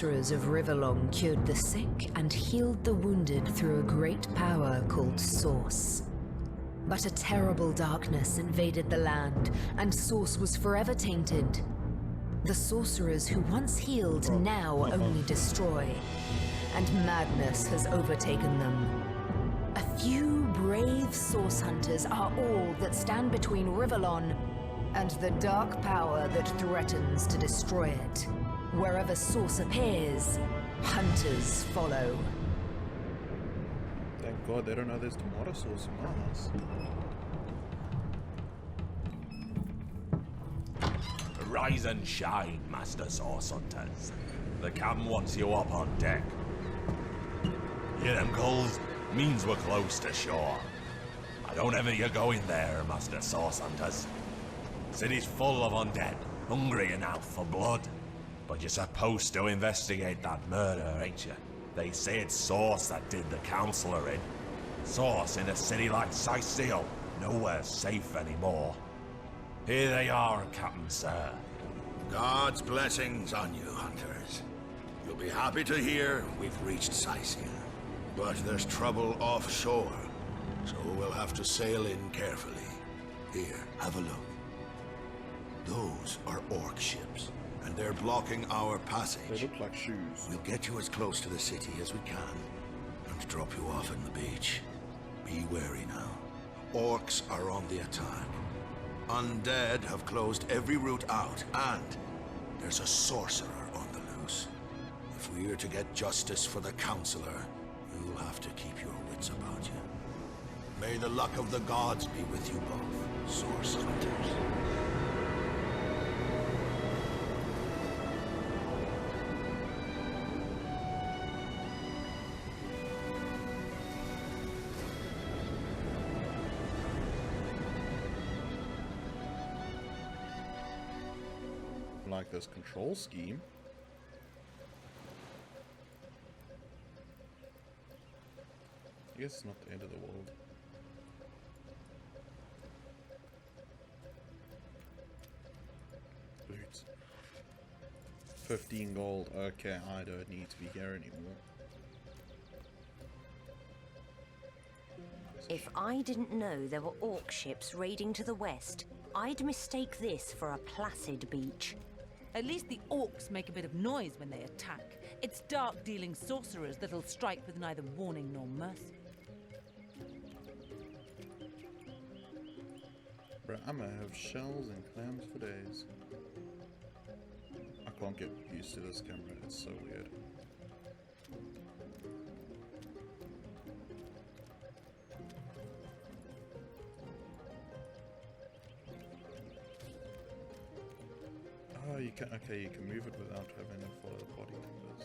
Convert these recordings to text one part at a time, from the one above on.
sorcerers of Riverlong cured the sick and healed the wounded through a great power called Source. But a terrible darkness invaded the land, and Source was forever tainted. The sorcerers who once healed now only destroy, and madness has overtaken them. A few brave Source hunters are all that stand between Riverlon and the dark power that threatens to destroy it. Wherever Source appears, hunters follow. Thank God they don't know there's tomato sauce in my house. Rise and shine, Master Source Hunters. The captain wants you up on deck. Hear them gulls? Means we're close to shore. I don't ever you go in there, Master Source Hunters. City's full of undead, hungry enough for blood. But you're supposed to investigate that murder, ain't you? They say it's Source that did the Counselor in. Source in a city like Conscentiam, nowhere safe anymore. Here they are, Captain Sir. God's blessings on you, hunters. You'll be happy to hear we've reached Conscentiam. But there's trouble offshore, so we'll have to sail in carefully. Here, have a look. Those are orc ships, and they're blocking our passage. They look like shoes. We'll get you as close to the city as we can, and drop you off in the beach. Be wary now. Orcs are on the attack. Undead have closed every route out, and there's a sorcerer on the loose. If we're to get justice for the Counselor, you'll have to keep your wits about you. May the luck of the gods be with you both, Source Hunters. Like this control scheme. I guess it's not the end of the world. Loot. 15 gold. Okay, I don't need to be here anymore. If I didn't know there were orc ships raiding to the west, I'd mistake this for a placid beach. At least the orcs make a bit of noise when they attack. It's dark-dealing sorcerers that'll strike with neither warning nor mercy. Bro, I'm gonna have shells and clams for days. I can't get used to this camera, it's so weird. Oh, you can, okay, you can move it without having to follow the body numbers.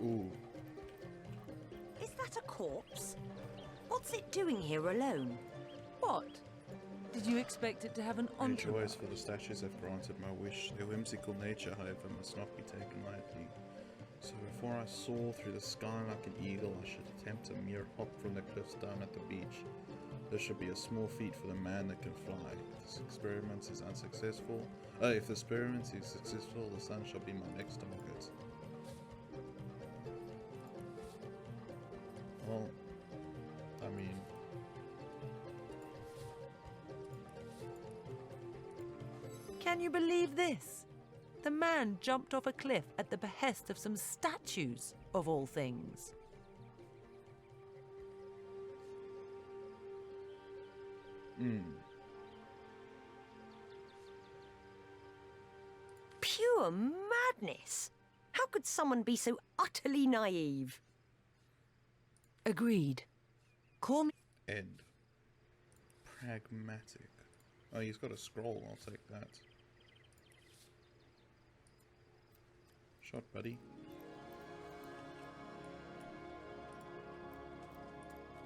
Ooh. Is that a corpse? What's it doing here alone? What? Did you expect it to have an entourage? Rejoice, for the statues have granted my wish. Their whimsical nature, however, must not be taken lightly. So before I soar through the sky like an eagle, I should attempt a mere hop from the cliffs down at the beach. This should be a small feat for the man that can fly. If this experiment is unsuccessful, if the experiment is successful, the sun shall be my next target. Well, I mean, Can you believe this? The man jumped off a cliff at the behest of some statues, of all things. Pure madness! How could someone be so utterly naive? Agreed. Call me... end. Pragmatic. Oh, he's got a scroll, I'll take that. Shot, buddy.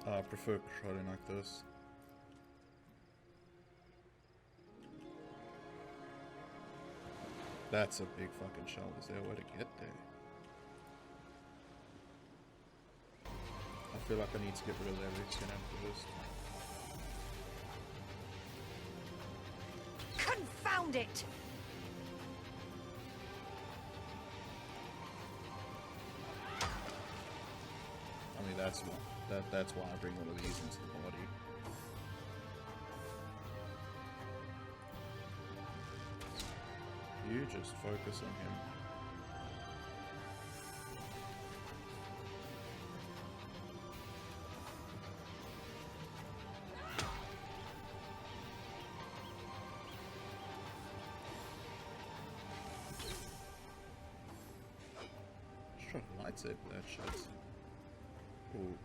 I prefer patrolling like this. That's a big fucking shell. Is there a way to get there? I feel like I need to get rid of that Rexian first. found it! I mean, that's why I bring one of these into the body. You just focus on him. Just try to lightsaber that shit. Ooh.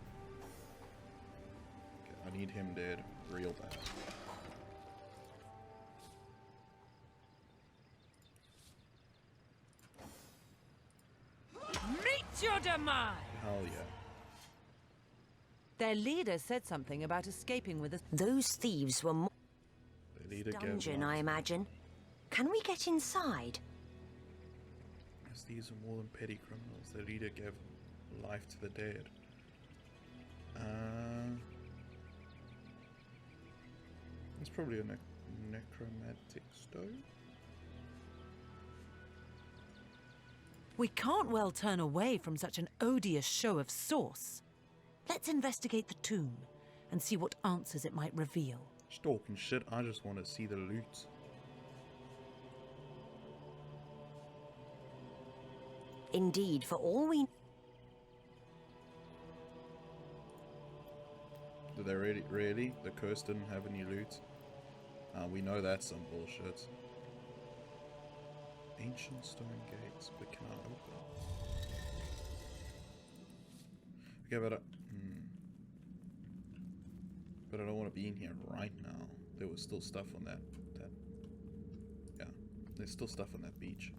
Okay, I need him dead real bad. Meet your demise! Hell yeah. Their leader said something about escaping with a... Those thieves were more The leader dungeon, gave I imagine. Can we get inside? As these are more than petty criminals, the leader gave life to the dead. It's probably a necromantic stone. We can't well turn away from such an odious show of sauce. Let's investigate the tomb and see what answers it might reveal. Just talking shit, I just want to see the loot. Indeed, for all we... Did they really? The curse didn't have any loot? We know that's some bullshit. Ancient stone gates, but can I open? Okay, but I don't want to be in here right now. There was still stuff on that. Yeah, there's still stuff on that beach.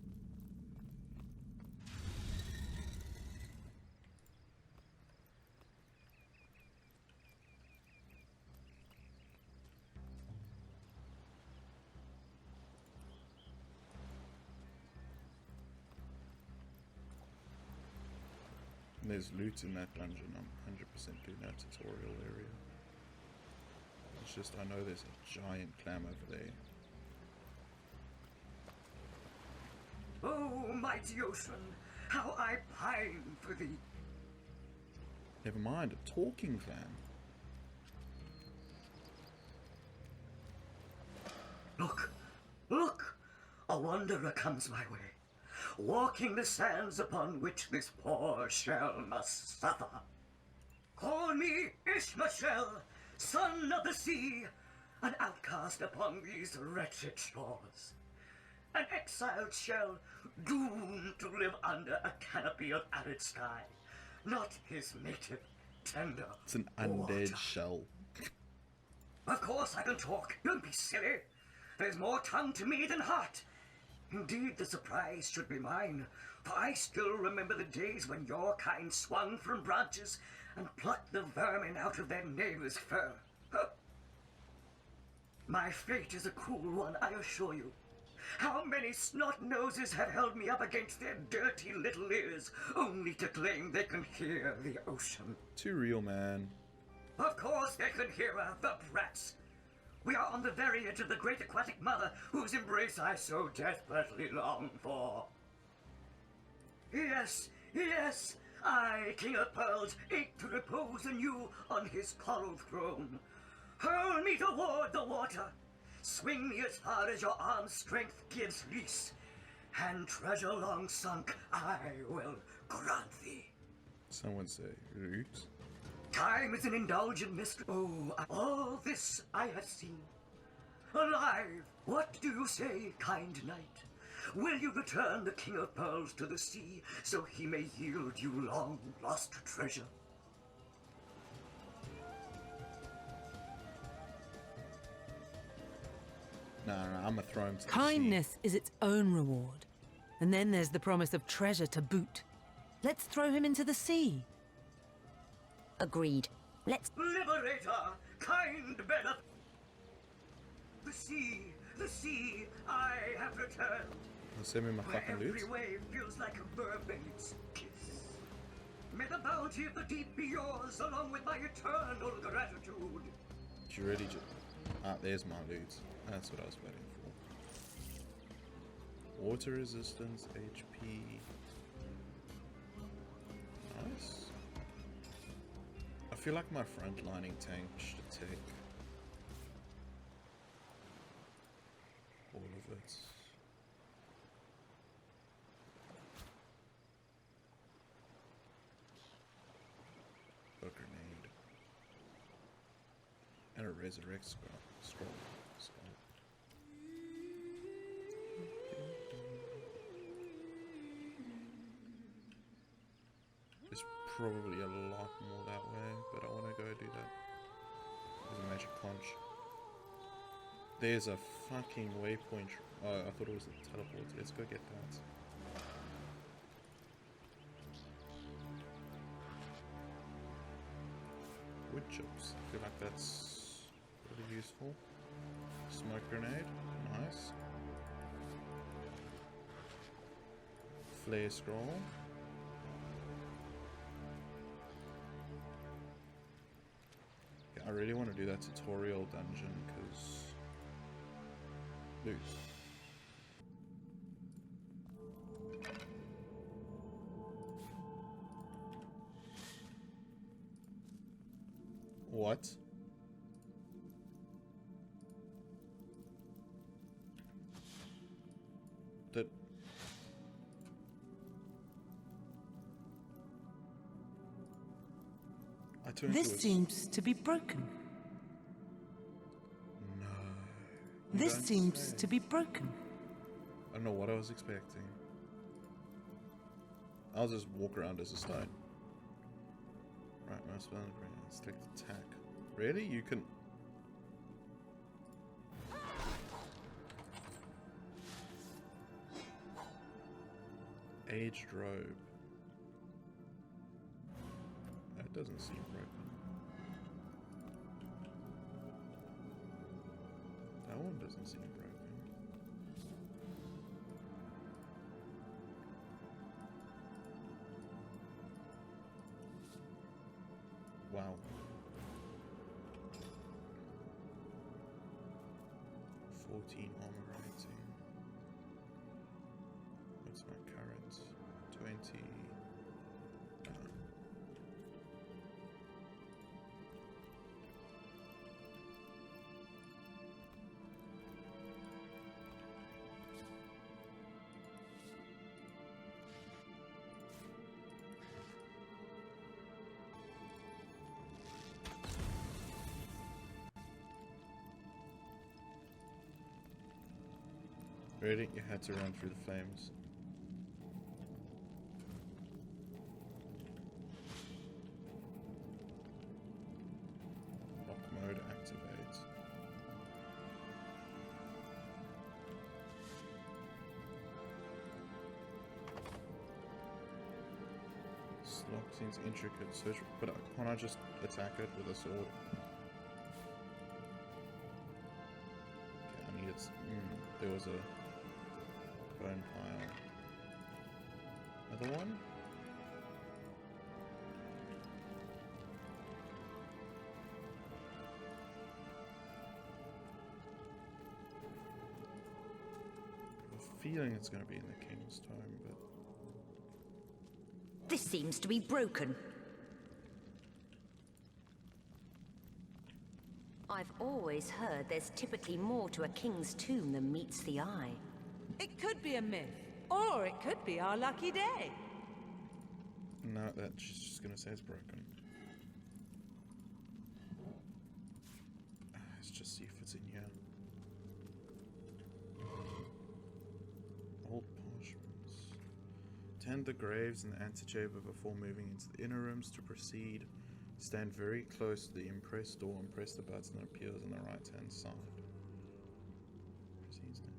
And there's loot in that dungeon. I'm 100% doing that tutorial area. It's just, I know there's a giant clam over there. Oh, mighty ocean, how I pine for thee. Never mind, a talking clam. Look, look, a wanderer comes my way, walking the sands upon which this poor shell must suffer. Call me Ishmael, son of the sea, an outcast upon these wretched shores. An exiled shell, doomed to live under a canopy of arid sky, not his native, tender It's an water. undead shell. Of course I can talk, don't be silly. There's more tongue to me than heart. Indeed, the surprise should be mine, for I still remember the days when your kind swung from branches and plucked the vermin out of their neighbor's fur. Huh. My fate is a cruel one, I assure you. How many snot-noses have held me up against their dirty little ears, only to claim they can hear the ocean? Too real, man. Of course they can hear her, the brats. We are on the very edge of the great aquatic mother, whose embrace I so desperately long for. Yes, yes, I, King of Pearls, ache to repose anew on his coral throne. Hurl me toward the water. Swing me as far as your arm's strength gives lease, and treasure long sunk I will grant thee. Someone say loot. Time is an indulgent mistress. Oh, all this I have seen. Alive, what do you say, kind knight? Will you return the King of Pearls to the sea, so he may yield you long-lost treasure? No, I'm gonna throw him to the Kindness is its own reward. And then there's the promise of treasure to boot. Let's throw him into the sea. Agreed. Let's... Liberator, kind better. The sea, I have returned. Sea. Send me my Where fucking loot. every wave feels like a mermaid's kiss. May the bounty of the deep be yours, along with my eternal gratitude. Did you really just... Ah, there's my loot. That's what I was waiting for. Water resistance, HP. Nice. I feel like my frontlining tank should take all of it. A grenade. And a resurrect scroll. There's probably a lot more that way, but I want to go do that. There's a magic conch. There's a fucking waypoint. Oh, I thought it was a teleport. Let's go get that. Wood chips. I feel like that's really useful. Smoke grenade. Nice. Flare scroll. Yeah, I really want to do that tutorial dungeon because loot. What? That I turned This to a seems to be broken. No. This Don't seems say. to be broken. I don't know what I was expecting. I'll just walk around as a stone. Right, most spell let's take the attack. Really? You can... Aged robe. That doesn't seem broken. That one doesn't seem broken. Wow. 14 armor rating. What's my current? 20. Really? You had to run through the flames. Lock mode activate. This lock seems intricate, so but can't I just attack it with a sword? Okay, I need it. There was a bone pile. Another one? I have a feeling it's going to be in the King's Tome, but... This seems to be broken. I've always heard there's typically more to a king's tomb than meets the eye. It could be a myth, or it could be our lucky day. No, that's just going to say it's broken. Let's just see if it's in here. Old parchments. Tend the graves in the antechamber before moving into the inner rooms. To proceed, stand very close to the impress door and press the button that appears on the right hand side. Proceeds now.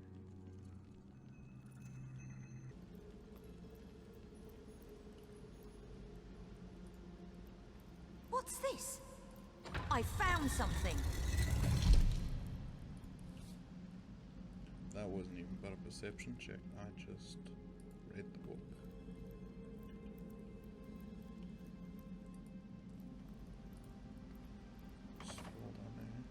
What's this? I found something. That wasn't even but a perception check. I just read the book. Scroll down there.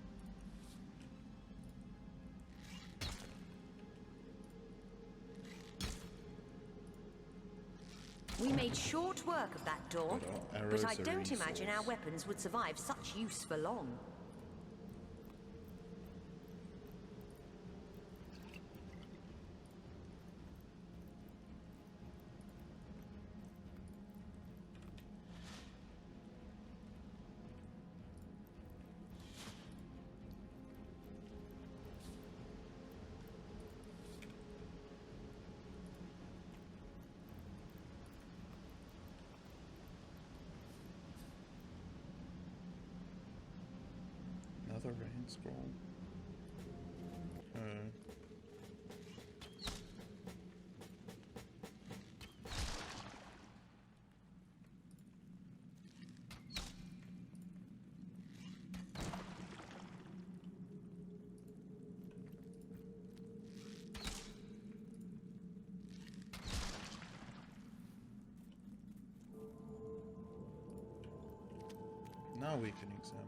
We made short work of that door, But our but I arrows are don't imagine our resource. weapons would survive such use for long. Another rain scroll. Now we can examine.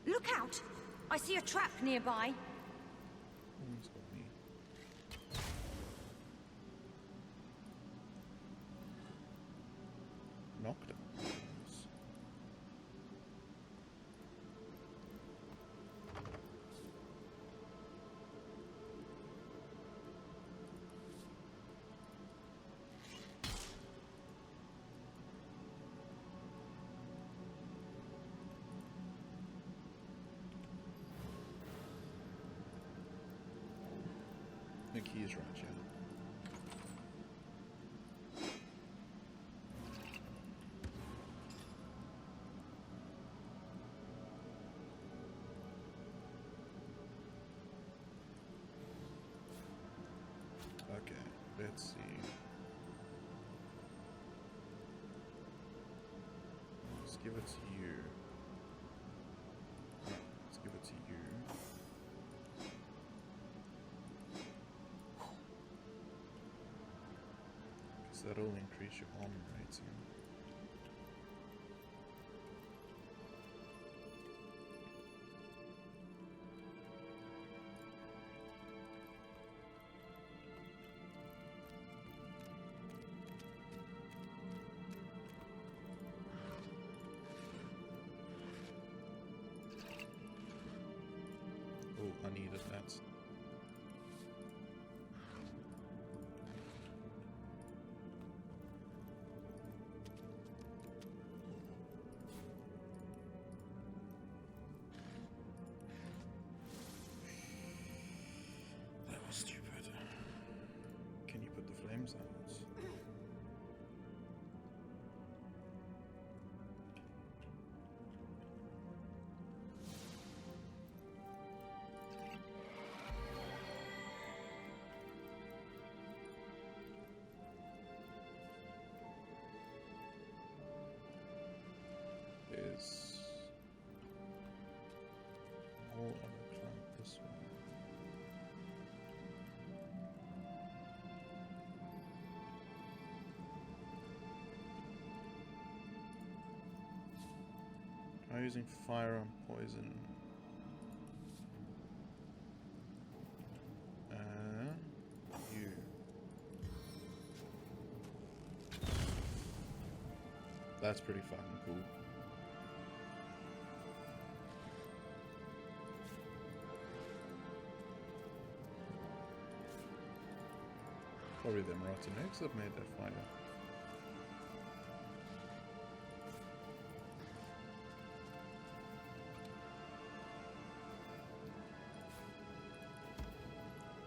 Look out! I see a trap nearby. Almost got me. Knocked out. I think he's right, yeah. Okay, let's see. Let's give it to you. Let's give it to you. That'll increase your armor rating. Oh, I needed that. That was stupid. Can you put the flames out? There's a whole other clamp this way. Try using fire on poison. You. That's pretty fucking cool. Probably them rotten eggs that made that fire.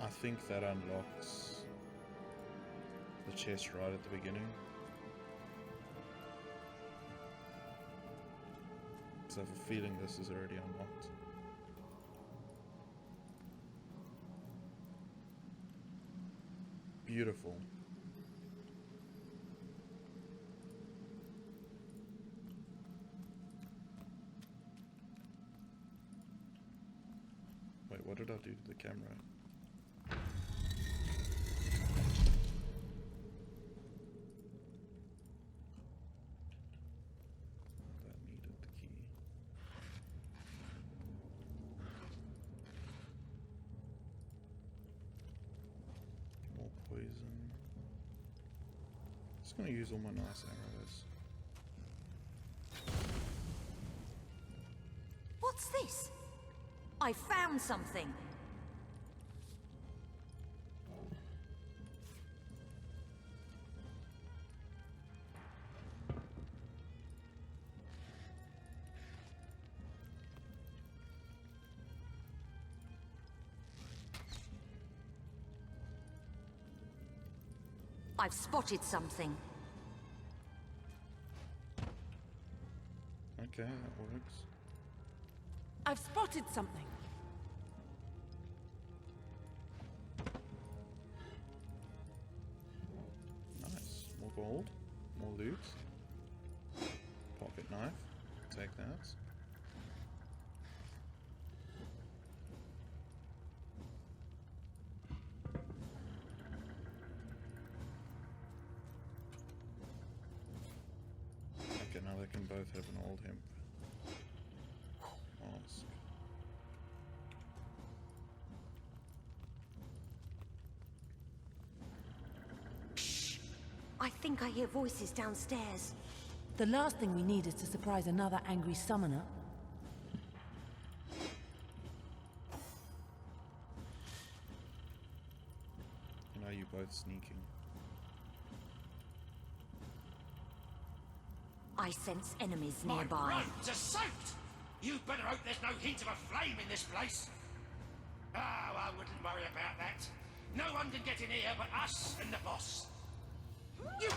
I think that unlocks the chest right at the beginning. So I have a feeling this is already unlocked. Beautiful. Wait, what did I do to the camera? That needed the key. poison. Just gonna use all my nice arrows. What's this? I found something. I've spotted something. Okay, that works. I've spotted something. Nice. More gold. More loot. Pocket knife. Take that. Okay, now they can both have an old hemp mask. I think I hear voices downstairs. The last thing we need is to surprise another angry summoner. And are you both sneaking? I sense enemies My nearby. robes are soaked! You'd better hope there's no hint of a flame in this place. Oh, I wouldn't worry about that. No one can get in here but us and the boss. You...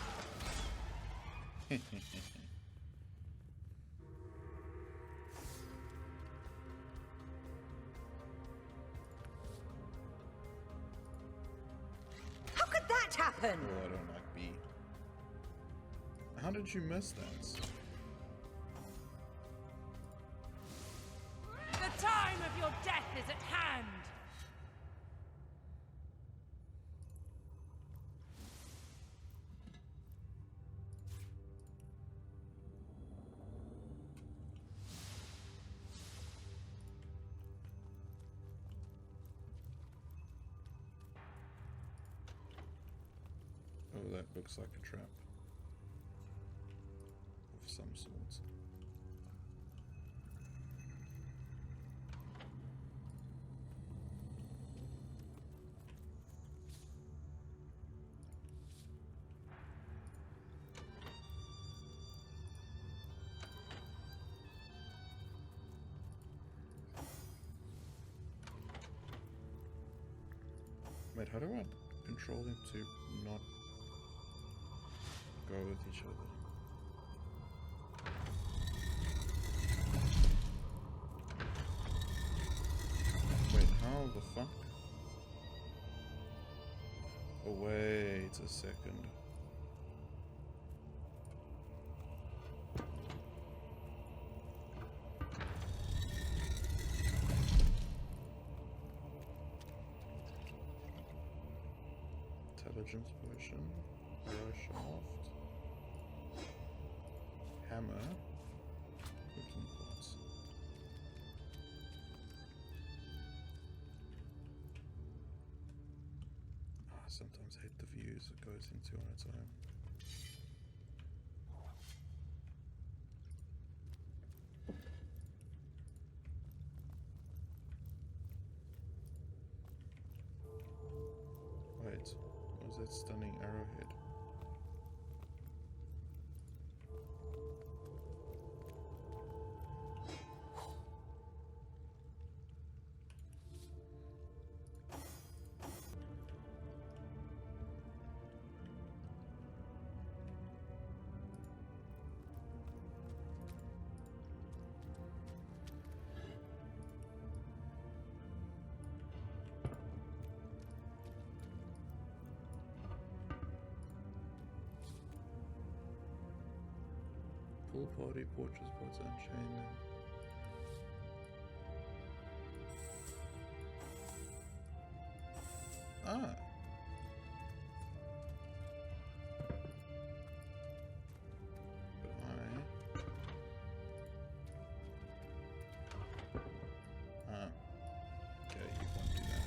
How could that happen? Oh, I don't like B. How did you miss that? The time of your death is at hand! Oh, that looks like a trap. Of some sort. Wait, how do I control them to not go with each other? Wait, how the fuck? Oh, wait a second. Intelligence potion, arrow shaft, hammer, cooking pots. I sometimes hate the views it goes into on its own. Wait, what was that stunning arrowhead? Pool party, portraits, pots, unchain them. Ah! But okay, you can't do that.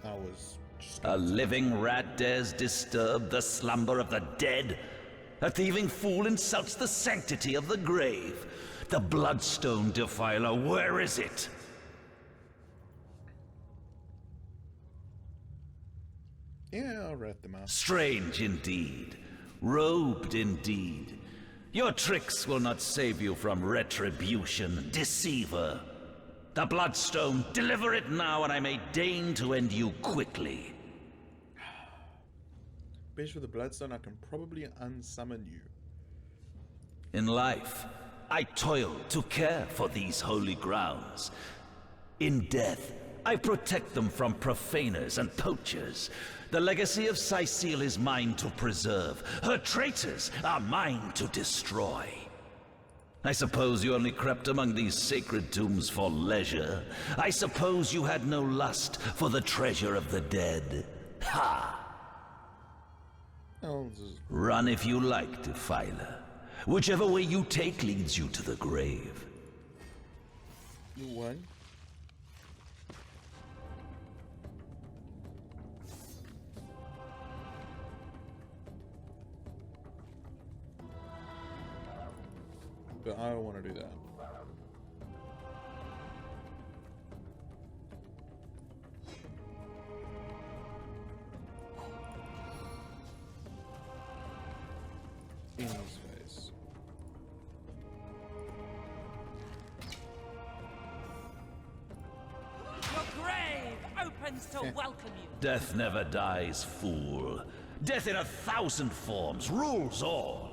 I was just A living rat dares disturb the slumber of the dead? A thieving fool insults the sanctity of the grave. The bloodstone defiler, where is it? Yeah, I'll rat them out. Strange indeed. Robed indeed. Your tricks will not save you from retribution, deceiver. The bloodstone, deliver it now, and I may deign to end you quickly. Bitch, with the bloodstone, I can probably unsummon you. In life, I toil to care for these holy grounds. In death, I protect them from profaners and poachers. The legacy of Cecile is mine to preserve. Her traitors are mine to destroy. I suppose you only crept among these sacred tombs for leisure. I suppose you had no lust for the treasure of the dead. Ha! I'll just... Run if you like, defiler. Whichever way you take leads you to the grave. You won. But I don't want to do that. In his face. Your grave opens to welcome you. Death never dies, fool. Death in 1,000 forms rules all.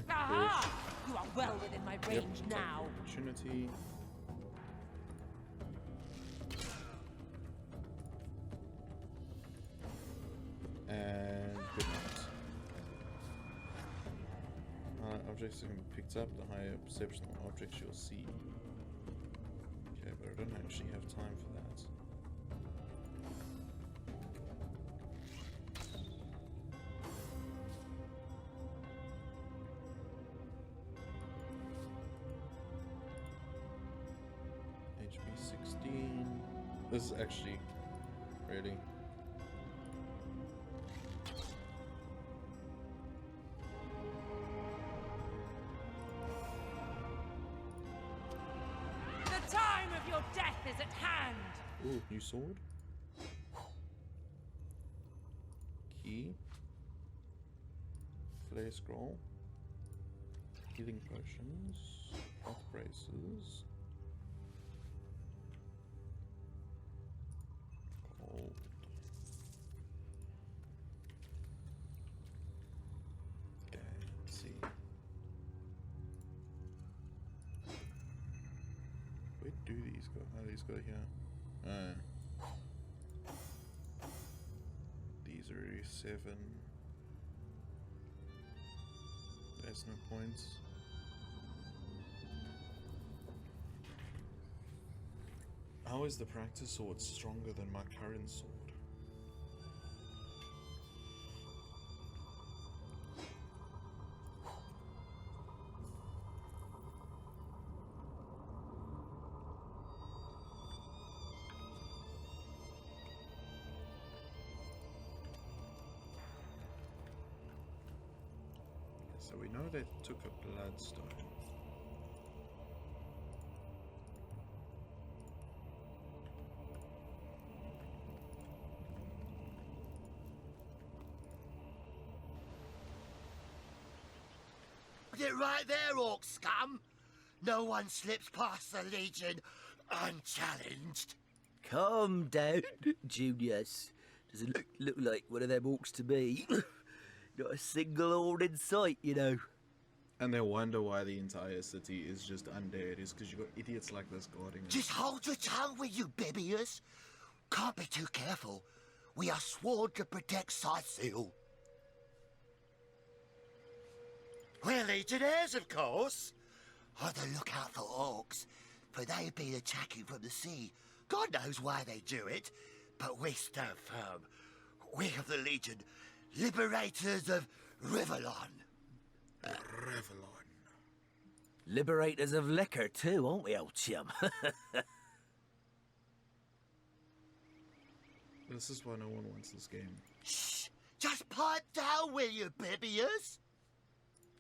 Aha! You are well within my range now. Opportunity. And good night. Objects that can be picked up, the higher perceptional objects you'll see. Okay, but I don't actually have time for that. HP 16. This is actually really. The time of your death is at hand. Ooh, new sword. Key. Flare scroll. Healing potions. Health braces. Gold. Okay, let's see. Where do these go? Oh, these go here. These are 7. There's no points. How is the practice sword stronger than my current sword? So we know they took a bloodstone. Get right there, orc scum! No one slips past the Legion unchallenged. Calm down, Junius. Doesn't look like one of them orcs to me. Not a single horn in sight, you know. And they wonder why the entire city is just undead, is because you got idiots like this guarding it. Just hold your tongue, will you, Bibius? Can't be too careful. We are sworn to protect Cecile. We're legionnaires, of course. On the lookout for orcs, for they've been attacking from the sea. God knows why they do it, but we stand firm. We of the Legion, liberators of Rivellon. Revlon. Liberators of liquor too, aren't we, old chum? This is why no one wants this game. Shh! Just pipe down, will you, Bibius?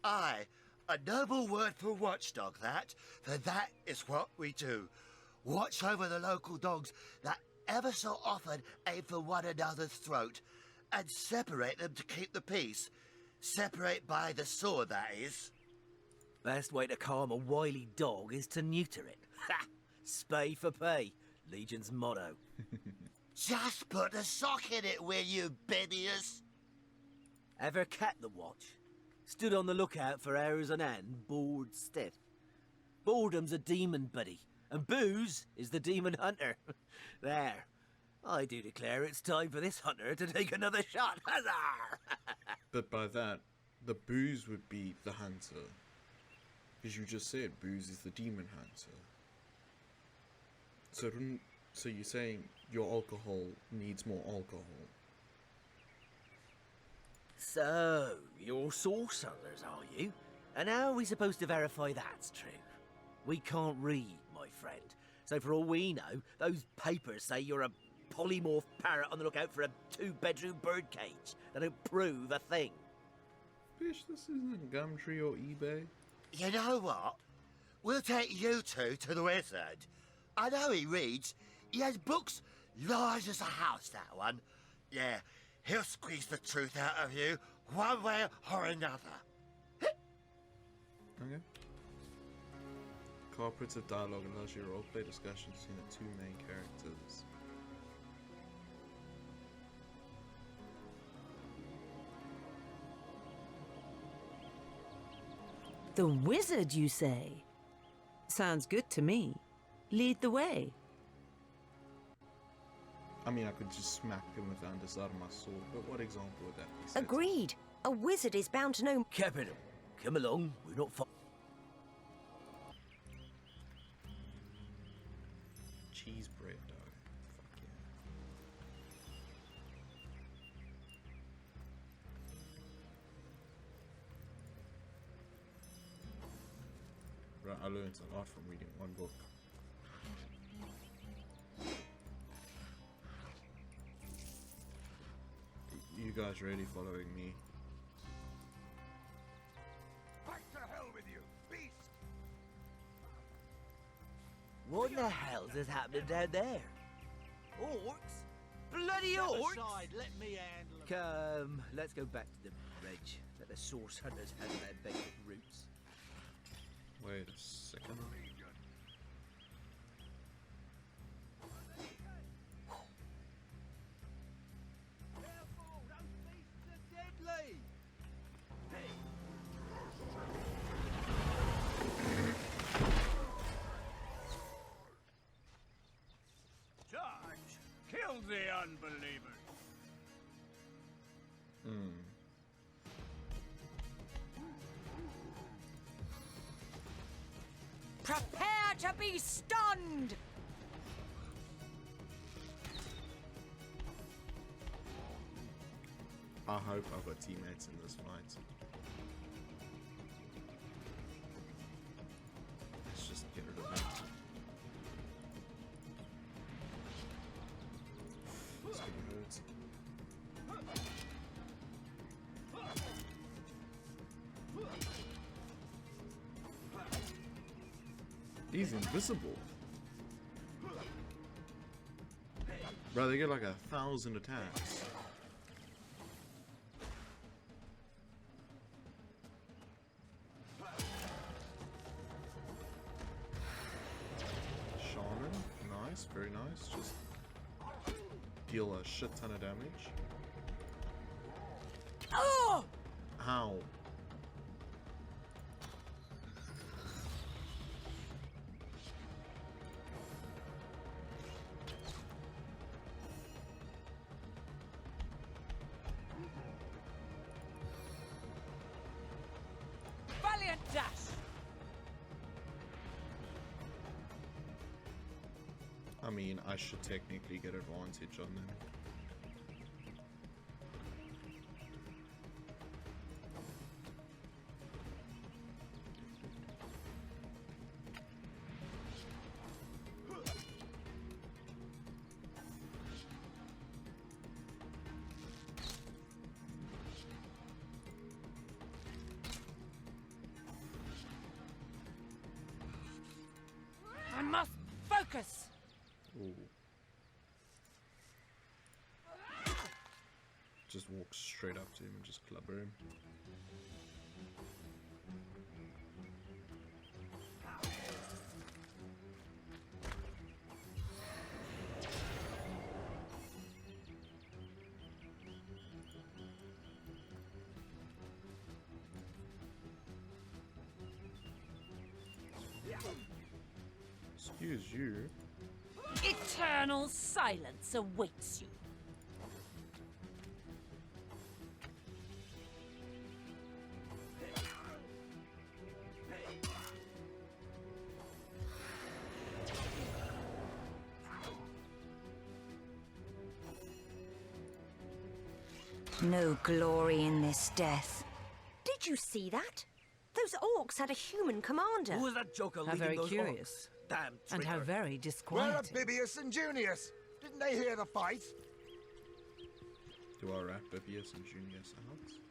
Aye, a noble word for watchdog, that. For that is what we do. Watch over the local dogs that ever so often aim for one another's throat, and separate them to keep the peace. Separate by the sword, that is. Best way to calm a wily dog is to neuter it. Ha! Spay for pay. Legion's motto. Just put a sock in it, will you, Bibius? Ever cat the watch? Stood on the lookout for hours on end, bored stiff. Boredom's a demon buddy, and booze is the demon hunter. There. I do declare it's time for this hunter to take another shot. Huzzah! But by that, the booze would be the hunter. Because you just said booze is the demon hunter. So you're saying your alcohol needs more alcohol? So, you're sauce hunters, are you? And how are we supposed to verify that's true? We can't read, my friend. So for all we know, those papers say you're a polymorph parrot on the lookout for a 2-bedroom birdcage. They don't prove a thing. Bitch, this isn't Gumtree or eBay. You know what? We'll take you two to the wizard. I know he reads. He has books large as a house, that one. Yeah, he'll squeeze the truth out of you, one way or another. Okay. Cooperative dialogue allows you to roleplay discussions between the two main characters. The wizard, you say? Sounds good to me. Lead the way. I mean, I could just smack him with the underside of my sword, but what example would that be? set to? Agreed. A wizard is bound to know. Capital. Come along, we're not far. Cheese bread, dog. Fuck yeah. Right, I learned a lot from reading one book. You guys really following me? Back to hell with you, beast! What in the hell's is happening down there? Orcs? Bloody orcs! Let me handle them. Come, let's go back to the ridge. Let the source hunters handle their basic roots. Wait a second. Charge! Kill the unbelievers! Prepare to be stunned! I hope I've got teammates in this fight. Let's just get rid of that. It's gonna hurt. He's invisible. Bro, they get like 1,000 attacks. Shaman, nice, very nice. Just deal a shit ton of damage. Oh! How? Valiant dash! I mean, I should technically get advantage on them. must focus! Ooh. Just walk straight up to him and just clubber him. Excuse you. Eternal silence awaits you. No glory in this death. Did you see that? Those orcs had a human commander. Who was that joker How leading very those curious. orcs? Damn And how traitor. very Where are disquieting. Bibius and Junius? Didn't they hear the fight? Do I rap Bibius and Junius out?